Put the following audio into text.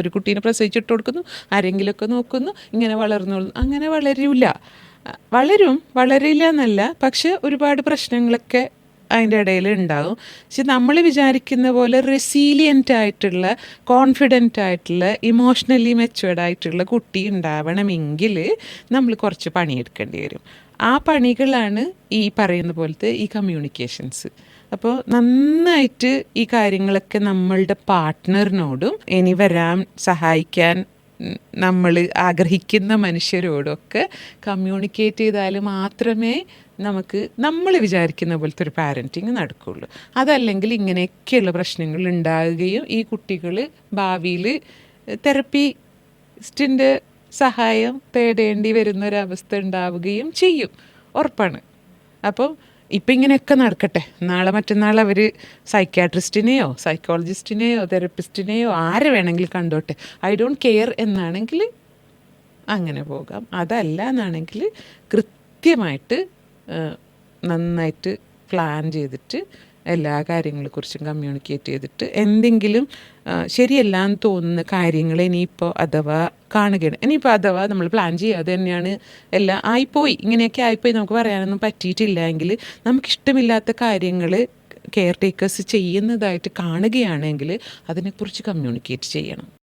ഒരു കുട്ടീനെ പ്രസവിച്ചിട്ട് കൊടുക്കുന്നു, ആരെങ്കിലുമൊക്കെ നോക്കുന്നു, ഇങ്ങനെ വളർന്നോളുന്നു. അങ്ങനെ വളരില്ല എന്നല്ല, പക്ഷെ ഒരുപാട് പ്രശ്നങ്ങളൊക്കെ അതിൻ്റെ ഇടയിൽ ഉണ്ടാകും. പക്ഷെ നമ്മൾ വിചാരിക്കുന്ന പോലെ റെസീലിയൻ്റ് ആയിട്ടുള്ള, കോൺഫിഡൻ്റ് ആയിട്ടുള്ള, ഇമോഷണലി മെച്ചുവേർഡ് ആയിട്ടുള്ള കുട്ടി ഉണ്ടാവണമെങ്കിൽ നമ്മൾ കുറച്ച് പണിയെടുക്കേണ്ടി വരും. ആ പണികളാണ് ഈ പറയുന്ന പോലത്തെ ഈ കമ്മ്യൂണിക്കേഷൻസ്. അപ്പോൾ നന്നായിട്ട് ഈ കാര്യങ്ങളൊക്കെ നമ്മളുടെ പാർട്ട്ണറിനോടും ഇനി വരാൻ സഹായിക്കാൻ നമ്മൾ ആഗ്രഹിക്കുന്ന മനുഷ്യരോടൊക്കെ കമ്മ്യൂണിക്കേറ്റ് ചെയ്താൽ മാത്രമേ നമുക്ക് നമ്മൾ വിചാരിക്കുന്ന പോലത്തെ ഒരു പാരൻറ്റിങ് നടക്കുകയുള്ളൂ. അതല്ലെങ്കിൽ ഇങ്ങനെയൊക്കെയുള്ള പ്രശ്നങ്ങൾ ഉണ്ടാവുകയും ഈ കുട്ടികൾ ഭാവിയിൽ തെറപ്പിസ്റ്റിൻ്റെ സഹായം തേടേണ്ടി വരുന്നൊരവസ്ഥ ഉണ്ടാവുകയും ചെയ്യും, ഉറപ്പാണ്. അപ്പം ഇപ്പം ഇങ്ങനെയൊക്കെ നടക്കട്ടെ, നാളെ മറ്റന്നാൾ അവർ സൈക്യാട്രിസ്റ്റിനെയോ സൈക്കോളജിസ്റ്റിനെയോ തെറപ്പിസ്റ്റിനെയോ ആരെ വേണമെങ്കിലും കണ്ടോട്ടെ, ഐ ഡോണ്ട് കെയർ എന്നാണെങ്കിൽ അങ്ങനെ പോകാം. അതല്ല എന്നാണെങ്കിൽ കൃത്യമായിട്ട് നന്നായിട്ട് പ്ലാൻ ചെയ്തിട്ട് എല്ലാ കാര്യങ്ങളെക്കുറിച്ചും കമ്മ്യൂണിക്കേറ്റ് ചെയ്തിട്ട് എന്തെങ്കിലും ശരിയല്ല എന്ന് തോന്നുന്ന കാര്യങ്ങൾ ഇനിയിപ്പോൾ അഥവാ കാണുകയാണ്, ഇനിയിപ്പോൾ അഥവാ നമ്മൾ പ്ലാൻ ചെയ്യാതെ തന്നെയാണ് എല്ലാം ആയിപ്പോയി, ഇങ്ങനെയൊക്കെ ആയിപ്പോയി, നമുക്ക് പറയാനൊന്നും പറ്റിയിട്ടില്ല എങ്കിൽ, നമുക്കിഷ്ടമില്ലാത്ത കാര്യങ്ങൾ കെയർ ടേക്കേഴ്സ് ചെയ്യുന്നതായിട്ട് കാണുകയാണെങ്കിൽ അതിനെക്കുറിച്ച് കമ്മ്യൂണിക്കേറ്റ് ചെയ്യണം.